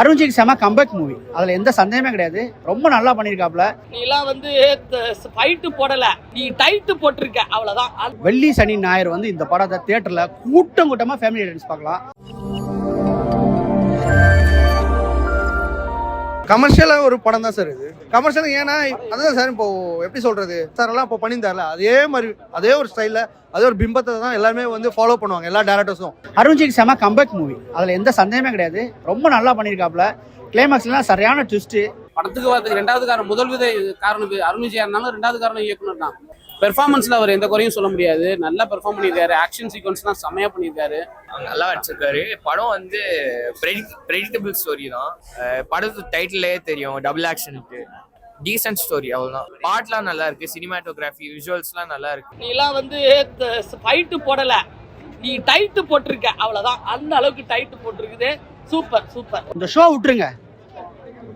அருண்ஜிக்கு செம comeback movie, அதுல எந்த சந்தேகமே கிடையாது. ரொம்ப நல்லா பண்ணிருக்காப்ல. நீலாம் வந்து ஃபைட் போடல, நீ டைட் போட்டிருக்க, அவ்வளவுதான். வெள்ளி சனி ஞாயிறு வந்து இந்த படத்தை தியேட்டர்ல கூட்டம் கூட்டமா ஃபேமிலி ஆடியன்ஸ் பார்க்கலாம். கமர்ஷியலாக ஒரு படம் தான் சார் இது. கமர்ஷியல் ஏன்னா அதுதான் சார், இப்போ எப்படி சொல்றது சார், எல்லாம் இப்போ பண்ணியிருந்தார்ல அதே மாதிரி அதே ஒரு ஸ்டைலில் அதே ஒரு பிம்பத்தை தான் எல்லாருமே வந்து ஃபாலோ பண்ணுவாங்க எல்லா டேரக்டர்ஸும். அருண்ஜிக்கு செம கம்பேக் மூவி, அதுல எந்த சந்தேகமே கிடையாது. ரொம்ப நல்லா பண்ணிருக்காப்ல. கிளைமாக்ஸ்லாம் சரியான ட்விஸ்ட். படத்துக்கு வரதுக்கு ரெண்டாவது காரணம், முதல் வித காரணம் அருண்விஜயா இருந்தாலும், ரெண்டாவது காரணம் இயக்குனர் தான். பெர்ஃபார்மன்ஸ்ல அவர் எந்த குறையும் சொல்ல முடியாது. நல்லா பெர்ஃபார்ம் பண்ணியிருக்காரு. ஆக்ஷன் சீக்வன்ஸ்லாம் செம்மையா பண்ணியிருக்காரு. நல்லா வச்சிருக்காரு. படம் வந்து ப்ரெடிக்டபிள் ஸ்டோரி தான். படத்து டைட்டிலே தெரியும், டபுள் ஆக்ஷனுக்கு டீசன்ட் ஸ்டோரி, அவ்வளோதான். பாட்லாம் நல்லா இருக்கு, சினிமாட்டோகிராஃபி விஷுவல்ஸ்லாம் நல்லா இருக்கு. நீலாம் வந்து ஃபைட் போடல, நீ டைட் போட்டிருக்க, அவ்வளவுதான். அந்த அளவுக்கு டைட் போட்டிருக்குது. Super super. இந்த ஷோ விட்டுருங்க.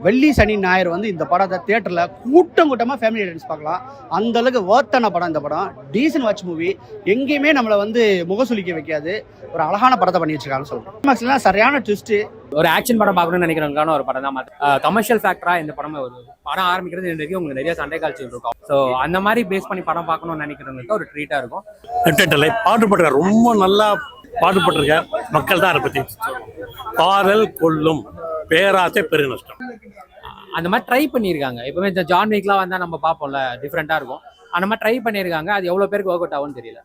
வெள்ளி சனி ஞாயிறு வந்து இந்த படத்தை தியேட்டர்ல கூட்டம் கூட்டமா ஃபேமிலி ஆடியன்ஸ் பார்க்கலாம். அந்த அளவுக்கு வர்த்தான படம் இந்த படம். Decent watch movie. எங்கேயுமே நம்மளை வந்து முகசுலிக்க வைக்காது. ஒரு அழகான படத்தை பண்ணி வச்சிருக்காங்கன்னு சொல்றேன். சரியான ட்விஸ்ட். ஒரு ஆக்ஷன் படம் பார்க்கணும்னு நினைக்கிறவங்களுக்கான ஒரு படம் தான். கமர்ஷியல் ஃபேக்டரா இந்த படமே ஒரு படம் ஆரம்பிக்கிறது இன்றைக்கு உங்களுக்கு நிறைய சண்டை காட்சிகள் இருக்கும். ஸோ அந்த மாதிரி பேஸ் பண்ணி படம் பார்க்கணும்னு நினைக்கிறவங்களுக்கு ஒரு ட்ரீட்டா இருக்கும். பாடுபட்டிருக்க ரொம்ப நல்லா பாடுபட்டிருக்க மக்கள் தான் அதை பத்தி. காதல் கொள்ளும், பேராசை பெருநஷ்டம், அந்த மாதிரி ட்ரை பண்ணியிருக்காங்க. எப்பவுமே இந்த ஜான் வீக்லாம் வந்தால் நம்ம பார்ப்போம்ல, டிஃப்ரெண்டாக இருக்கும். அந்த மாதிரி ட்ரை பண்ணியிருக்காங்க. அது எவ்வளோ பேருக்கு ஒர்க் அவுட் ஆகும்னு தெரியல.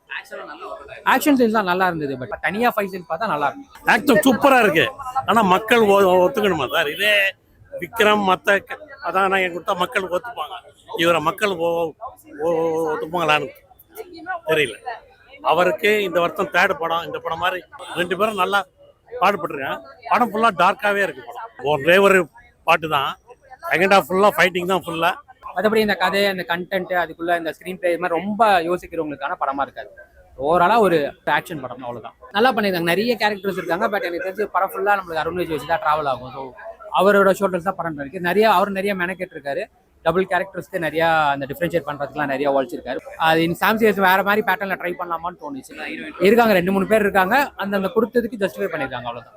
ஆக்ஷன் சீன்ஸ்லாம் நல்லா இருந்தது. பட் தனியாக ஃபைட் சீன்ஸ் பார்த்தா நல்லா இருக்கும். ஆக்சுவல் சூப்பராக இருக்கு. ஆனால் மக்கள் ஒத்துக்கணுமா சார்? இதே விக்ரம் மற்ற அதான் நான் கொடுத்தா மக்கள் ஒத்துப்பாங்க. இவரை மக்கள் ஒத்துப்பாங்களான்னு தெரியல. அவருக்கு இந்த வருஷம் தேர்ட் படம். இந்த படம் மாதிரி ரெண்டு பேரும் நல்லா பாடுபட்டுருக்கேன். படம் ஃபுல்லாக டார்க்காகவே இருக்கு. படம் ஒரே ஒரு பாட்டு தான். செகண்ட் ஹாஃப் ஃபுல்லாக ஃபைட்டிங் தான் ஃபுல்லாக. மற்றபடி இந்த கதை, இந்த கண்டென்ட், அதுக்குள்ள இந்த ஸ்க்ரீன் பிளே இது மாதிரி ரொம்ப யோசிக்கிறவங்களுக்கான படமா இருக்காது. ஓவராலாக ஒரு ஆக்ஷன் படம், அவ்வளோதான். நல்லா பண்ணியிருக்காங்க. நிறைய கேரக்டர்ஸ் இருக்காங்க. பட் எனக்கு தெரிஞ்சு படம் ஃபுல்லாக நம்மளுக்கு அருண் விஜய் வச்சு தான் ட்ராவல் ஆகும். ஸோ அவரோட ஷோல்டர்ஸ் தான் படம் இருக்கு. அவர் நிறைய மெனக்கெட்டு இருக்காரு. டபுள் கேரக்டர்ஸ்க்கு நிறையா அந்த டிஃப்ரென்ஷியேட் பண்ணுறதுக்குலாம் நிறைய உழைச்சிருக்காரு. அது சாம்சியஸ் வேறு மாதிரி பேட்டர்னில் ட்ரை பண்ணலாமான்னு தோணுச்சு. இருக்காங்க 2-3 பேர் இருக்காங்க. அந்த கொடுத்ததுக்கு ஜஸ்டிஃபை பண்ணியிருக்காங்க, அவ்வளோதான்.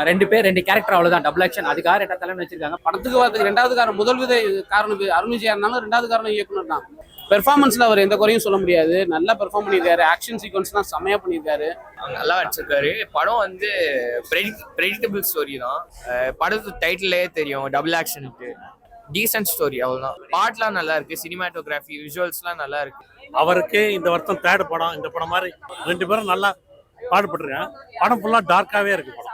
2 கேரக்டர், அவ்வளோதான். டபுள் ஆக்ஷன், அதுக்காக 2 தலைமை வச்சிருக்காங்க. படத்துக்கு வரதுக்கு ரெண்டாவது காரணம், முதல் வித காரணம் அருண்விஜயா இருந்தாலும், ரெண்டாவது காரணம் இயக்குனர் தான். பெர்ஃபார்மன்ஸ்ல அவர் எந்த குறையும் சொல்ல முடியாது. நல்லா பெர்ஃபார்ம் பண்ணியிருக்காரு. ஆக்ஷன் சீக்வன்ஸ்லாம் செம்மையா பண்ணியிருக்காரு. நல்லா வச்சிருக்காரு. படம் வந்து ப்ரெடிக்டபிள் ஸ்டோரி தான். படத்து டைட்டிலே தெரியும், டபுள் ஆக்ஷனுக்கு டீசன்ட் ஸ்டோரி, அவ்வளோதான். பாட்லாம் நல்லா இருக்கு, சினிமாட்டோகிராஃபி விஷுவல்ஸ்லாம் நல்லா இருக்கு. அவருக்கு இந்த வருஷம் தேர்ட் படம். இந்த படம் மாதிரி ரெண்டு பேரும் நல்லா பாடுபட்டுருக்கேன். படம் ஃபுல்லாக டார்க்காகவே இருக்கு. படம்